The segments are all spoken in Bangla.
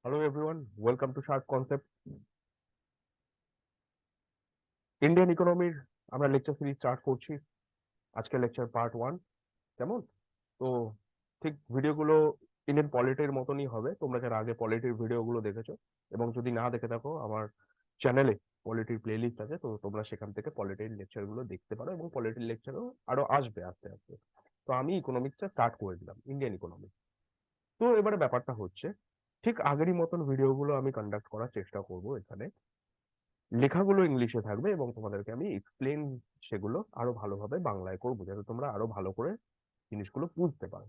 Hello everyone, welcome to Sharp Concept. Indian ইকোনমির আমরা লেকচার সিরিজ স্টার্ট করছি। আজকে লেকচার পার্ট 1। কেমন? তো ঠিক ভিডিওগুলো ইন্ডিয়ান পলিটির মতনই হবে। তোমরা যারা আগে পলিটির ভিডিওগুলো দেখেছো এবং যদি না দেখে থাকো, আমার চ্যানেলে পলিটির প্লেলিস্ট আছে, তো তোমরা সেখান থেকে পলিটির লেকচারগুলো দেখতে পারো এবং পলিটির লেকচারও আরো আসবে আস্তে আস্তে। তো আমি ইকোনমিক্সটা স্টার্ট করে দিলাম, ইন্ডিয়ান ইকোনমিক্স। তো এবারে ব্যাপারটা হচ্ছে, ঠিক আগেরই মতন ভিডিওগুলো আমি কন্ডাক্ট করার চেষ্টা করব। এখানে লেখাগুলো ইংলিশে থাকবে এবং তোমাদেরকে আমি এক্সপ্লেন সেগুলো আরো ভালোভাবে বাংলায় করবো, যাতে তোমরা আরো ভালো করে জিনিসগুলো বুঝতে পারো।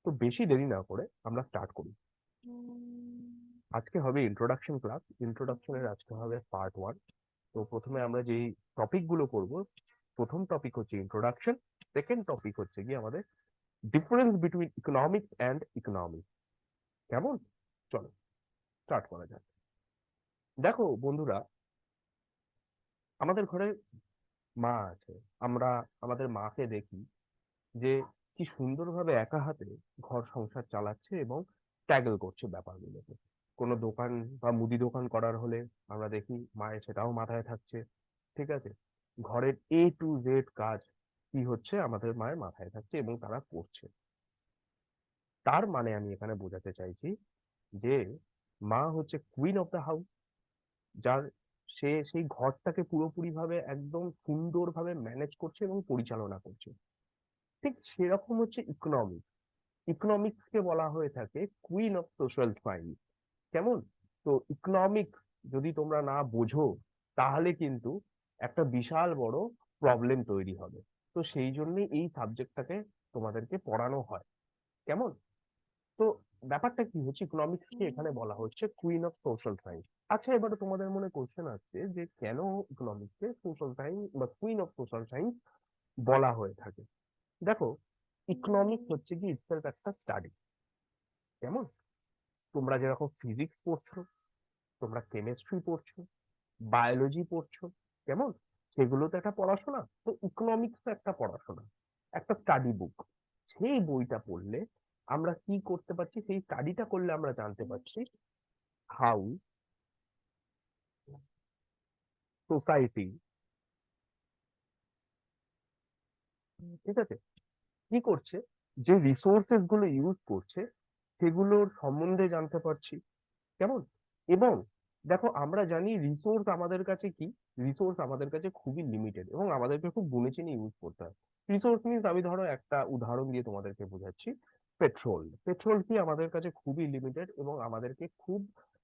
তো বেশি দেরি না করে আমরা স্টার্ট করি। আজকে হবে ইন্ট্রোডাকশন ক্লাস। ইন্ট্রোডাকশনের আজকে হবে পার্ট 1। তো প্রথমে আমরা যেই টপিক গুলো করবো, প্রথম টপিক হচ্ছে ইন্ট্রোডাকশন, সেকেন্ড টপিক হচ্ছে কি আমাদের difference between economics and economics. কেমন? চলো স্টার্ট করা যাক। দেখো বন্ধুরা, আমাদের ঘরে মা আছে। আমরা আমাদের মাকে দেখি যে কি সুন্দরভাবে একা হাতে ঘর সংসার চালাচ্ছে এবং ট্যাগল করছে ব্যাপারগুলোকে। কোনো দোকান বা মুদি দোকান করার হলে আমরা দেখি মায়ের সেটাও মাথায় থাকছে। ঠিক আছে, ঘরের A to Z কাজ কি হচ্ছে আমাদের মায়ের মাথায় থাকছে এবং তারা করছে। তার মানে আমি এখানে বোঝাতে চাইছি যে মা হচ্ছে কুইন অফ দ্য হাউস, যার সে সেই ঘরটাকে পুরোপুরি ভাবে একদম সুন্দরভাবে ম্যানেজ করছে এবং পরিচালনা করছে। ঠিক সেরকম হচ্ছে ইকোনমিক্স। ইকোনমিক্স কে বলা হয়ে থাকে কুইন অফ সোশ্যাল সায়েন্স। কেমন? তো ইকোনমিক্স যদি তোমরা না বোঝো, তাহলে কিন্তু একটা বিশাল বড় প্রবলেম তৈরি হবে। তো সেই জন্যই এই সাবজেক্টটাকে তোমাদেরকে পড়ানো হয়। কেমন? তো ব্যাপারটা কি হচ্ছে, ইকোনমিক্স কে এখানে বলা হচ্ছে কুইন অফ সোশ্যাল সায়েন্স। আচ্ছা, এবারে তোমাদের মনে কোশ্চেন আসছে যে কেন ইকোনমিক্স কে সোশ্যাল সায়েন্স বা কুইন অফ সোশ্যাল সায়েন্স বলা হয়ে থাকে। দেখো, ইকোনমিক্স হচ্ছে কি ইটসেলফ একটা স্টাডি। কেমন? তোমরা যেরকম ফিজিক্স পড়ছো, তোমরা কেমিস্ট্রি পড়ছো, বায়োলজি পড়ছো, কেমন? সেগুলো তো একটা পড়াশোনা। তো ইকোনমিক্স একটা পড়াশোনা, একটা স্টাডি বুক। সেই বইটা পড়লে আমরা কি করতে পারছি, সেই স্টাডিটা করলে আমরা জানতে পারছি হাউ সোসাইটি, ঠিক আছে, কি করছে, যে রিসোর্সেস গুলো ইউজ করছে সেগুলোর সম্বন্ধে জানতে পারছি। কেমন? এবং দেখো, আমরা জানি রিসোর্স আমাদের কাছে কি, রিসোর্স আমাদের কাছে খুবই লিমিটেড এবং আমাদেরকে খুব গুনে চিনে ইউজ করতে হয়। রিসোর্স মিনস, আমি ধরো একটা উদাহরণ দিয়ে তোমাদেরকে বোঝাচ্ছি। পেট্রোল, পেট্রোল কি আমাদের কাছে খুবই লিমিটেড এবং আমাদেরকে খুব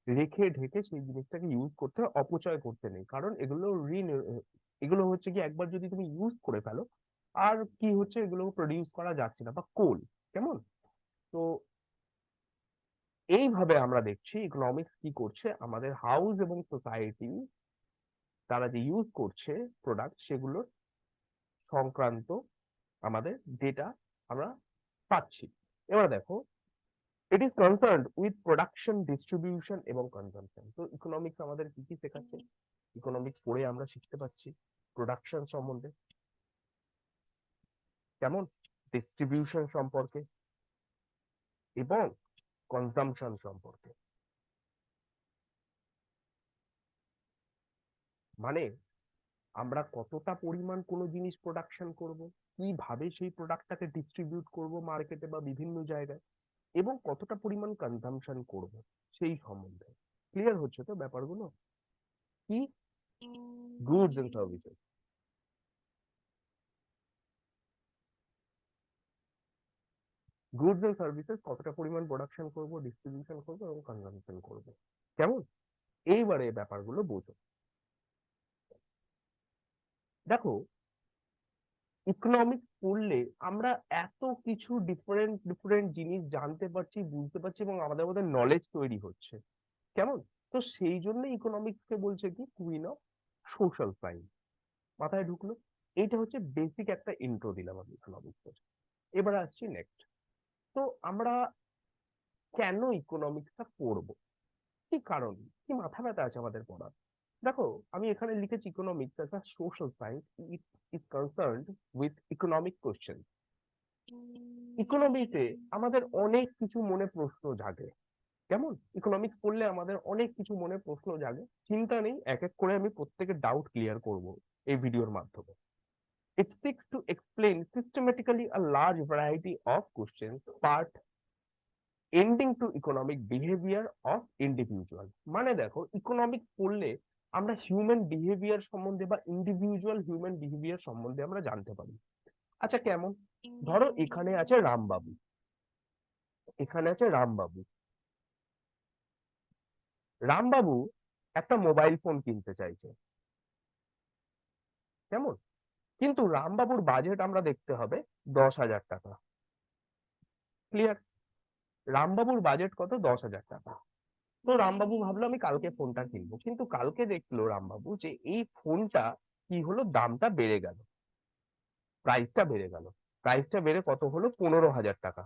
রেখে ঢেকে সেই জিনিসটাকে ইউজ করতে হয়, অপচয় করতে নেই। কারণ এগুলো এগুলো হচ্ছে কি একবার যদি তুমি ইউজ করে ফেলো, আর কি হচ্ছে, এগুলো প্রডিউস করা যাচ্ছে না। বা কোল, কেমন? তো এইভাবে আমরা দেখছি ইকোনমিক্স কি করছে, আমাদের হাউস এবং সোসাইটি তারা যে ইউজ করছে প্রোডাক্ট, সেগুলোর সংক্রান্ত আমাদের ডেটা আমরা পাচ্ছি। এবার দেখো, ইট is concerned with production, distribution এবং কনজাম্পশন। তো ইকোনমিক্স আমাদের কি কি শেখাচ্ছে? ইকোনমিক্স পড়ে আমরা শিখতে পাচ্ছি প্রোডাকশন সম্বন্ধে, কেমন, ডিস্ট্রিবিউশন সম্পর্কে এবং কনজাম্পশন সম্পর্কে। মানে আমরা কতটা পরিমাণ কোনো জিনিস প্রোডাকশন করব, কিভাবে সেই প্রোডাক্টটাকে ডিস্ট্রিবিউট করব মার্কেটে বা বিভিন্ন জায়গায়, এবং কতটা পরিমাণ কনজাম্পশন করব সেই সম্বন্ধে। ক্লিয়ার হচ্ছে তো ব্যাপারগুলো? কি goods and services, goods and services কতটা পরিমাণ প্রোডাকশন করব, ডিস্ট্রিবিউশন করব এবং কনজাম্পশন করব। কেমন? এইবারে এই ব্যাপারগুলো বোঝো। দেখো, ইকোনমিক্স পড়লে আমরা এত কিছু ডিফারেন্ট ডিফারেন্ট জিনিস জানতে পারছি, বুঝতে পারছি এবং আমাদের মধ্যে নলেজ তৈরি হচ্ছে। কেমন? তো সেই জন্য ইকোনমিক্স কে বলছে কি কুইন অফ সোশ্যাল সায়েন্স। মাথায় ঢুকলো? এইটা হচ্ছে বেসিক একটা ইন্ট্রো দিলাম আমি ইকোনমিক্স এর। এবার আসছি নেক্সট। তো আমরা কেন ইকোনমিক্সটা পড়বো, কি কারণ, কি মাথা ব্যথা আছে আমাদের পড়ার? দেখো, আমি এখানে লিখেছি economics as a social science, it is concerned with economic question. ইকোনমিতে আমাদের অনেক কিছু মনে প্রশ্ন জাগে। কেমন? ইকোনমিক্স পড়লে আমাদের অনেক কিছু মনে প্রশ্ন জাগে, চিন্তা নেই, এক এক করে আমি প্রত্যেকের ডাউট ক্লিয়ার করব এই ভিডিওর মাধ্যমে। It seeks to explain systematically a large variety of questions, part ending to economic behavior of individual। মানে দেখো, ইকোনমিক্স পড়লে আমরা হিউম্যান বিহেভিয়ার সম্বন্ধে বা ইন্ডিভিজুয়াল হিউম্যান বিহেভিয়ার সম্বন্ধে আমরা জানতে পারি। আচ্ছা কেমন? ধরো এখানে আছে রামবাবু, এখানে আছে রামবাবু। রামবাবু একটা মোবাইল ফোন কিনতে চাইছে, কেমন? কিন্তু রামবাবুর বাজেট আমরা দেখতে হবে 10,000 টাকা। ক্লিয়ার? রামবাবুর বাজেট কত? 10,000 টাকা। তো রামবাবু ভাবলো আমি কালকে ফোনটা কিনবো, কিন্তু কালকে দেখলো রামবাবু যে এই ফোনটা কি হলো, দামটা বেড়ে গেল, প্রাইসটা বেড়ে গেল। প্রাইসটা বেড়ে কত হলো? 15,000 টাকা।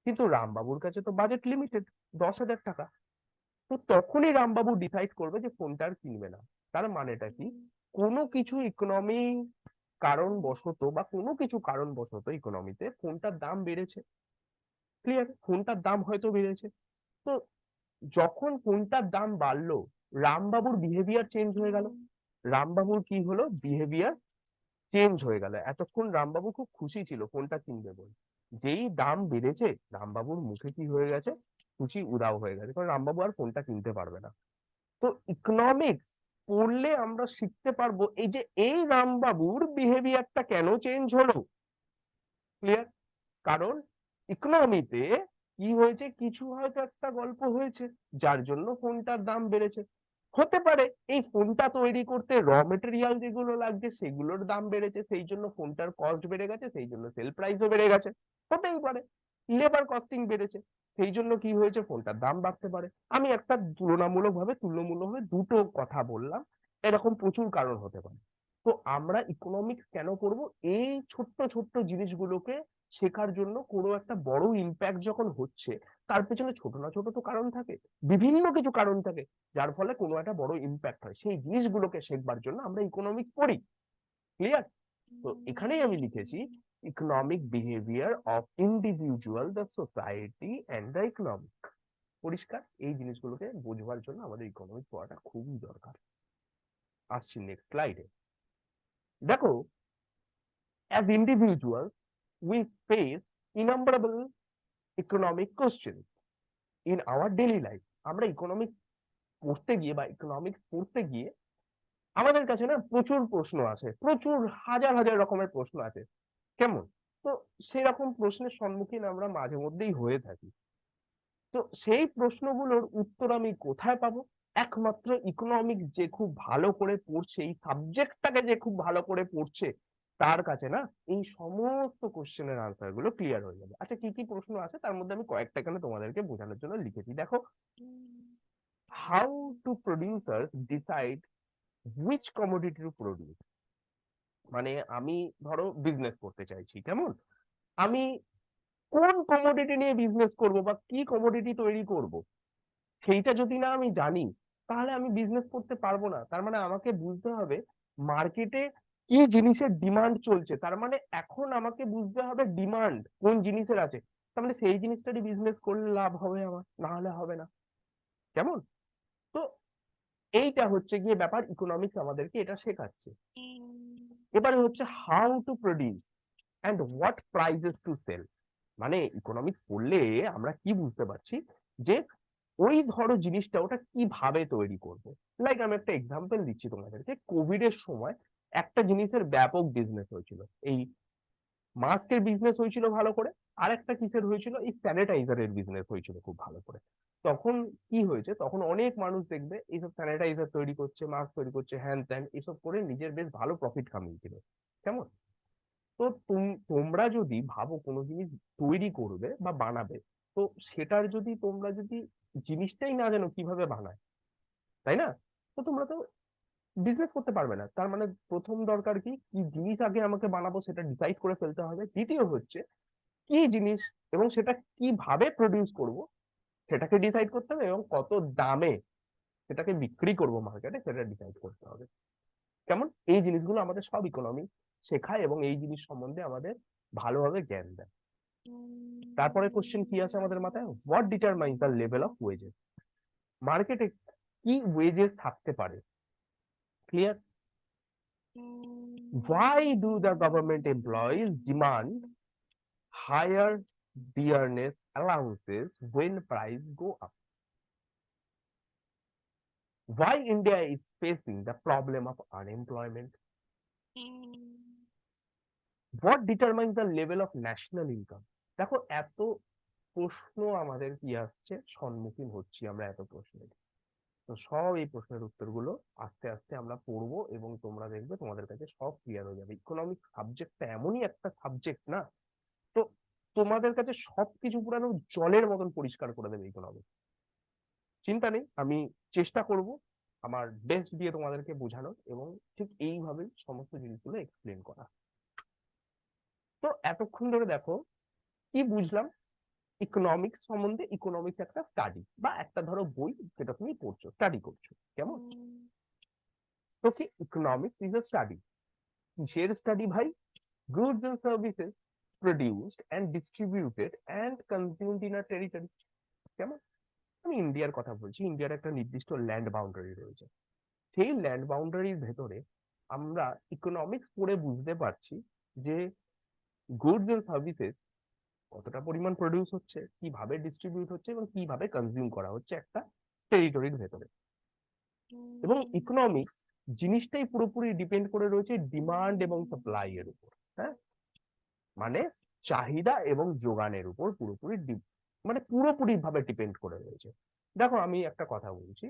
কিন্তু রামবাবুর কাছে তো বাজেট লিমিটেড, 10,000 টাকা। তো তখনই রামবাবু ডিসাইড করবে যে ফোনটা আর কিনবে না। তার মানেটা কি? কোনো কিছু ইকোনমি কারণবশত বা কোনো কিছু কারণবশত ইকোনমিতে ফোনটার দাম বেড়েছে। ক্লিয়ার? ফোনটার দাম হয়তো বেড়েছে। তো যখন ফোনটার দাম বাড়লো, রামবাবুর বিহেভিয়ার চেঞ্জ হয়ে গেল। রামবাবুর কি হলো? বিহেভিয়ার চেঞ্জ হয়ে গেল। এতক্ষণ রামবাবু খুব খুশি ছিল ফোনটা কিনবে বলে, যেই দাম বেড়েছে রামবাবুর মুখে কি হয়ে গেছে? খুশি উধাও হয়ে গেছে, কারণ রামবাবু আর ফোনটা কিনতে পারবে না। তো ইকোনমিক্স পড়লে আমরা শিখতে পারবো এই যে এই রামবাবুর বিহেভিয়ারটা কেন চেঞ্জ হলো। ক্লিয়ার? কারণ ইকোনমিতে কি হয়েছে, কিছু হয়তো একটা গল্প হয়েছে যার জন্য ফোনটার দাম বেড়েছে। হতে পারে এই ফোনটা তৈরি করতে র মেটেরিয়াল যেগুলো লাগছে সেগুলোর দাম বেড়েছে, সেই জন্য ফোনটার কস্ট বেড়ে গেছে, সেই জন্য সেল প্রাইসও বেড়ে গেছে। হতেই পারে লেবার কস্টিং বেড়েছে, সেই জন্য কি হয়েছে, ফোনটার দাম বাড়তে পারে। আমি একটা তুলনামূলকভাবে দুটো কথা বললাম, এরকম প্রচুর কারণ হতে পারে। তো আমরা ইকোনমিক্স কেন পড়বো? এই ছোট্ট ছোট্ট জিনিসগুলোকে শেখার জন্য। কোনো একটা বড় ইম্প্যাক্ট যখন হচ্ছে, তার পেছনে ছোট না ছোট তো কারণ থাকে, বিভিন্ন কিছু কারণ থাকে, যার ফলে কোনো একটা বড় ইম্প্যাক্ট হয়। সেই জিনিসগুলোকে শেখবার জন্য আমরা ইকোনমিক্স পড়ি। ক্লিয়ার? তো এখানেই আমি লিখেছি economic behaviour of individual, the society and the economic. পরিষ্কার? এই জিনিসগুলোকে বোঝবার জন্য আমাদের ইকোনমিক্স পড়াটা খুবই দরকার। আসছি নেক্সট স্লাইডে। দেখো, as individuals we face innumerable economic questions in our daily life। আমরা ইকোনমিক্স পড়তে গিয়ে বা ইকোনমিক্স পড়তে গিয়ে আমাদের কাছে না প্রচুর প্রশ্ন আছে, প্রচুর হাজার হাজার রকমের প্রশ্ন আছে। কেমন? তো সেরকম প্রশ্নের সম্মুখীন আমরা মাঝে মধ্যেই হয়ে থাকি। তো সেই প্রশ্নগুলোর উত্তর আমি কোথায় পাবো? একমাত্র ইকোনমিক্স যে খুব ভালো করে পড়ছে, এই সাবজেক্টটাকে যে খুব ভালো করে পড়ছে, তার কাছে না এই সমস্ত কোশ্চেনের আনসার গুলো ক্লিয়ার হয়ে যাবে। আচ্ছা, কি কি প্রশ্ন আছে তার মধ্যে আমি কয়েকটা এখানে তোমাদেরকে বোঝানোর জন্য লিখেছি। দেখো, how to producers decide which commodity to produce. মানে আমি ধরো বিজনেস করতে চাইছি, কেমন? আমি কোন কমোডিটি নিয়ে বিজনেস করব বা কি কমোডিটি তৈরি করব, সেইটা যদি না আমি জানি, তাহলে আমি বিজনেস করতে পারবো না। তার মানে আমাকে বুঝতে হবে মার্কেটে কি জিনিসের ডিমান্ড চলছে। তার মানে এখন আমাকে বুঝতে হবে ডিমান্ড কোন জিনিসের আছে। তার মানে সেই জিনিসটারই বিজনেস করলে লাভ হবে আমার, না হলে হবে না। কেমন? তো এইটা হচ্ছে গিয়ে ব্যাপার, ইকোনমিক্স আমাদেরকে এটা শেখাচ্ছে। এবারে হচ্ছে how to produce and what prices to sell. মানে ইকোনমিক্স পড়লে আমরা কি বুঝতে পারছি যে ওই ধরো জিনিসটা ওটা কিভাবে তৈরি করবে। লাইক আমি একটা এক্সাম্পল দিচ্ছি তোমাদেরকে। কোভিড এর সময় একটা জিনিসের ব্যাপক বিজনেস হয়েছিল, এই মাস্কের বিজনেস হয়েছিল ভালো করে। আর একটা কিসের হয়েছিল? এই স্যানিটাইজারের বিজনেস হয়েছিল খুব ভালো করে। তখন কি হয়েছে, তখন অনেক মানুষ দেখবে এইসব স্যানিটাইজার তৈরি করছে, মাস্ক তৈরি করছে, হ্যান ত্যান এসব করে নিজের বেশ ভালো প্রফিট কামিয়েছিল। কেমন? তো তোমরা যদি ভাবো কোনো জিনিস তৈরি করবে বা বানাবে, তো সেটার যদি তোমরা যদি জিনিসটাই না জানো কিভাবে বানায়, তাই না? তো তোমরা তো বিজনেস করতে পারবে না। তার মানে প্রথম দরকার কি, কি জিনিস আগে আমাকে বানাবো সেটা ডিসাইড করে ফেলতে হবে। দ্বিতীয় হচ্ছে কি জিনিস এবং সেটা কিভাবে প্রডিউস করব সেটাকে ডিসাইড করতে হবে, এবং কত দামে সেটাকে বিক্রি করব মার্কেটে সেটা ডিসাইড করতে হবে। কেমন? এই জিনিসগুলো আমাদের সব ইকোনমি শেখায় এবং এই জিনিস সম্বন্ধে আমাদের ভালোভাবে জ্ঞান দেয়। তারপরে কোশ্চেন কি আছে আমাদের মাথায়, what determines the level of wages, মার্কেটে কি ওয়েজেস থাকতে পারে। Clear? why do the government employees demand higher dearness allowances when price go up? Why India is facing the problem of unemployment? What determines the level of national income? দেখো এত প্রশ্ন আমাদের কি আসছে, সম্মুখীন হচ্ছি আমরা এত প্রশ্নের। তো সব এই প্রশ্নের উত্তরগুলো আস্তে আস্তে আমরা পড়বো এবং তোমরা দেখবে তোমাদের কাছে সব ক্লিয়ার হয়ে যাবে। ইকোনমিক্স সাবজেক্টটা এমনই একটা সাবজেক্ট না, তো তোমাদের কাছে সবকিছু পুরানো জলের মতন পরিষ্কার করে দেবে ইকোনমিক্স। চিন্তা নেই, আমি চেষ্টা করব আমার বেস্ট দিয়ে তোমাদেরকে বোঝানোর এবং ঠিক এইভাবেই সমস্ত জিনিসগুলো এক্সপ্লেন করা। তো এতক্ষণ ধরে দেখো কি বুঝলাম ইকোনমিক্স সম্বন্ধে। ইকোনমিক্স একটা স্টাডি বা একটা ধরো বই যেটা তুমি পড়ছো, স্টাডি করছো, কেমন? তো কি ইকোনমিক্স ইজ এ স্টাডি। কিসের স্টাডি ভাই? Goods and services produced and distributed and consumed in a territory. কেমন? আমি ইন্ডিয়ার কথা বলছি, ইন্ডিয়ার একটা নির্দিষ্ট ল্যান্ড বাউন্ডারি রয়েছে, সেই ল্যান্ড বাউন্ডারির ভেতরে আমরা ইকোনমিক্স পড়ে বুঝতে পারছি যে গুডস এন্ড সার্ভিসেস কতটা পরিমাণ প্রডিউস হচ্ছে, কিভাবে ডিস্ট্রিবিউট হচ্ছে এবং কিভাবে কনজিউম করা হচ্ছে একটা টেরিটরির ভেতরে। এবং ইকোনমিক্স জিনিসটাই পুরোপুরি ডিপেন্ড করে রয়েছে ডিমান্ড এবং সাপ্লাই এর উপর। হ্যাঁ, মানে চাহিদা এবং যোগানের উপর পুরোপুরি মানে পুরোপুরি ভাবে ডিপেন্ড করে রয়েছে। দেখো আমি একটা কথা বলছি,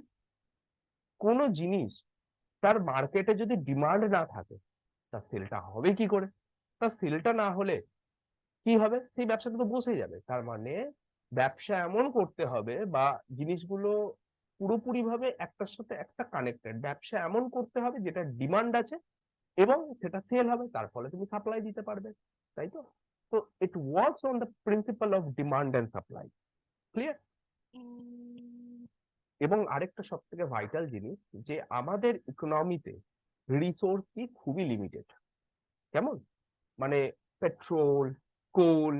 কোনো জিনিস তার মার্কেটে যদি ডিমান্ড না থাকে তার সেলটা হবে কি করে? তার সেলটা না হলে কি হবে? সেই ব্যবসাটা তো বসে যাবে। তার মানে ব্যবসা এমন করতে হবে বা জিনিসগুলো পুরোপুরি ভাবে একটার সাথে একটা কানেক্টেড। ব্যবসা এমন করতে হবে যেটা ডিমান্ড আছে এবং সেটা সেল হবে, তার ফলে তুমি সাপ্লাই দিতে পারবে, তাই তো? তো it works on the principle of demand and supply. Clear? এবং আরেকটা সব থেকে ভাইটাল জিনিস যে আমাদের ইকোনমিতে রিসোর্স কি খুবই লিমিটেড। কেমন? মানে পেট্রোল, কোল,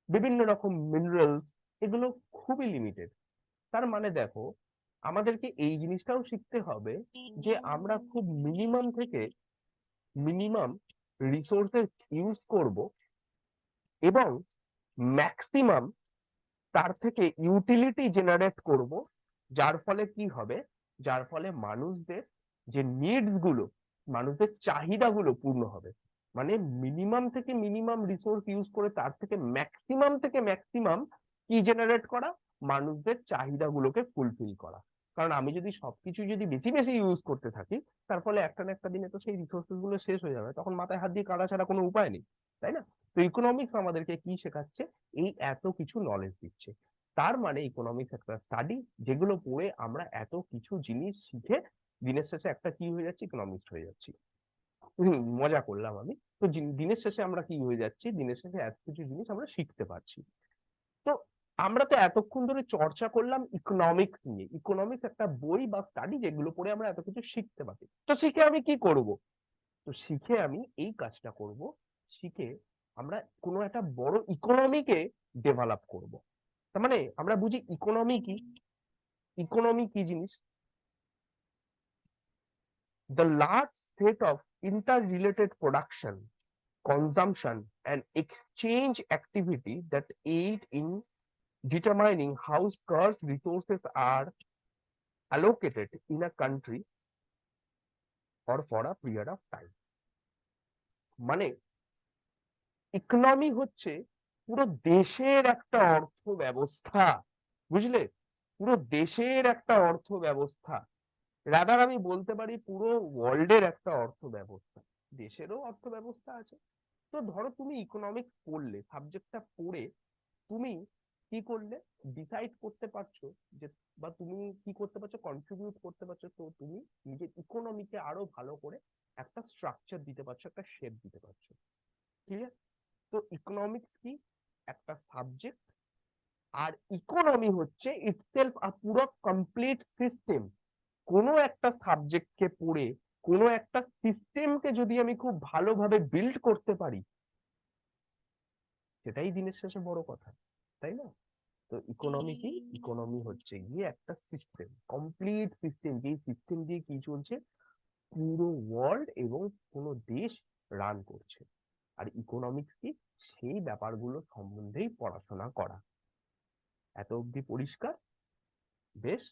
বিভিন্ন রকম মিনারেলস, এগুলো খুবই লিমিটেড। তার মানে দেখো আমাদেরকে এই জিনিসটাও শিখতে হবে যে আমরা খুব মিনিমাম থেকে মিনিমাম রিসোর্সেস ইউজ করব এবং ম্যাক্সিমাম তার থেকে ইউটিলিটি জেনারেট করব, যার ফলে কি হবে, যার ফলে মানুষদের যে নিডস গুলো, মানুষদের চাহিদাগুলো পূর্ণ হবে। মানে মিনিমাম থেকে মিনিমাম রিসোর্স ইউজ করে তার থেকে ম্যাক্সিমাম কি জেনারেট করা, মানুষদের চাহিদাগুলোকে ফুলফিল করা। কারণ আমি যদি সবকিছু যদি বেশি বেশি ইউজ করতে থাকি, তার ফলে একটা না একটা দিনে তো সেই রিসোর্সেস গুলো শেষ হয়ে যাবে, তখন মাথায় হাত দিয়ে কাটা ছাড়া কোনো উপায় নেই, তাই না? তো ইকোনমিক্স আমাদেরকে কি শেখাচ্ছে? এই এত কিছু নলেজ দিচ্ছে। তার মানে ইকোনমিক্স একটা স্টাডি যেগুলো পড়ে আমরা এত কিছু জিনিস শিখে দিনের শেষে একটা কি হয়ে যাচ্ছে, ইকোনমিক্স হয়ে যাচ্ছি। মজা করলাম আমি। তো দিনের শেষে আমরা কি হয়ে যাচ্ছি, দিনের শেষে এত কিছু জিনিস আমরা শিখতে পারছি। তো আমরা তো এতক্ষণ ধরে চর্চা করলাম ইকোনমিক্স নিয়ে। ইকোনমিক্স একটা বই বা স্টাডি যেগুলো পড়ে আমরা এত কিছু শিখতে পারি। তো শিখে আমি কি করব? তো শিখে আমি এই কাজটা করব, শিখে আমরা কোনো একটা বড় ইকোনমিকে ডেভেলপ করব। তার মানে আমরা বুঝি ইকোনমি কি। ইকোনমি কি জিনিস? The large set of interrelated production, consumption and exchange activity that aid in determining how scarce resources are allocated in a country or for a period of time. মানে ইকোনমি হচ্ছে পুরো দেশের একটা অর্থ ব্যবস্থা, বুঝলে? পুরো দেশের একটা অর্থ ব্যবস্থা, রাদার আমি বলতে পারি পুরো ওয়ার্ল্ডের একটা অর্থ ব্যবস্থা। দেশেরও অর্থ ব্যবস্থা আছে। তো ধরো তুমি ইকোনমিক্স পড়লে, সাবজেক্টটা পড়ে তুমি কি করলে, ডিসাইড করতে পারছো যে, বা তুমি কি করতে পারছো, কন্ট্রিবিউট করতে পারছো, তো তুমি নিজের ইকোনমিকে আরো ভালো করে একটা স্ট্রাকচার দিতে পারছো, একটা শেপ দিতে পারছো। ক্লিয়ার? তো ইকোনমিক্স কি? একটা সাবজেক্ট। আর ইকোনমি হচ্ছে ইটসেলফ আ পুরো কমপ্লিট সিস্টেম। কোনো একটা সাবজেক্টকে পড়ে কোনো একটা সিস্টেমকে যদি আমি খুব ভালোভাবে বিল্ড করতে পারি, সেটাই দিনের শেষে বড় কথা। তাই না? তো ইকোনমি কি? ইকোনমি হচ্ছে গিয়ে একটা সিস্টেম, কমপ্লিট সিস্টেম, যেই সিস্টেম দিয়ে কি চলছে, পুরো ওয়ার্ল্ড এবং কোনো দেশ রান করছে। আর ইকোনমিক্স কি? সেই ব্যাপারগুলো সম্বন্ধেই পড়াশোনা করা। এত অবধি পরিষ্কার? বেশ,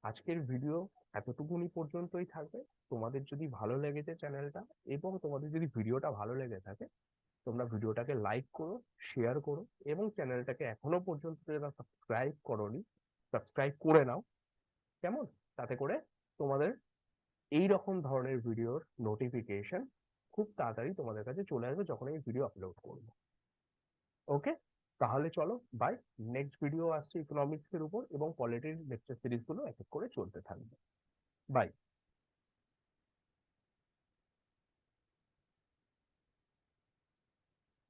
আজকের ভিডিও এতটুকুনি পর্যন্তই থাকবে। তোমাদের যদি ভালো লেগেছে চ্যানেলটা, এবং তোমাদের যদি ভিডিওটা ভালো লেগে থাকে, তোমরা ভিডিওটাকে লাইক করো, শেয়ার করো, এবং চ্যানেলটাকে এখনো পর্যন্ত যারা সাবস্ক্রাইব করোনি, সাবস্ক্রাইব করে নাও। কেমন? তাতে করে তোমাদের এই রকম ধরনের ভিডিওর নোটিফিকেশন খুব তাড়াতাড়ি তোমাদের কাছে চলে আসবে যখন আমি ভিডিও আপলোড করবো। ওকে, তাহলে চলো বাই। নেক্সট ভিডিও আসছে ইকোনমিক্স এর উপর, এবং পলিটির লেকচার সিরিজ গুলো এক এক করে চলতে থাকবে। বাই।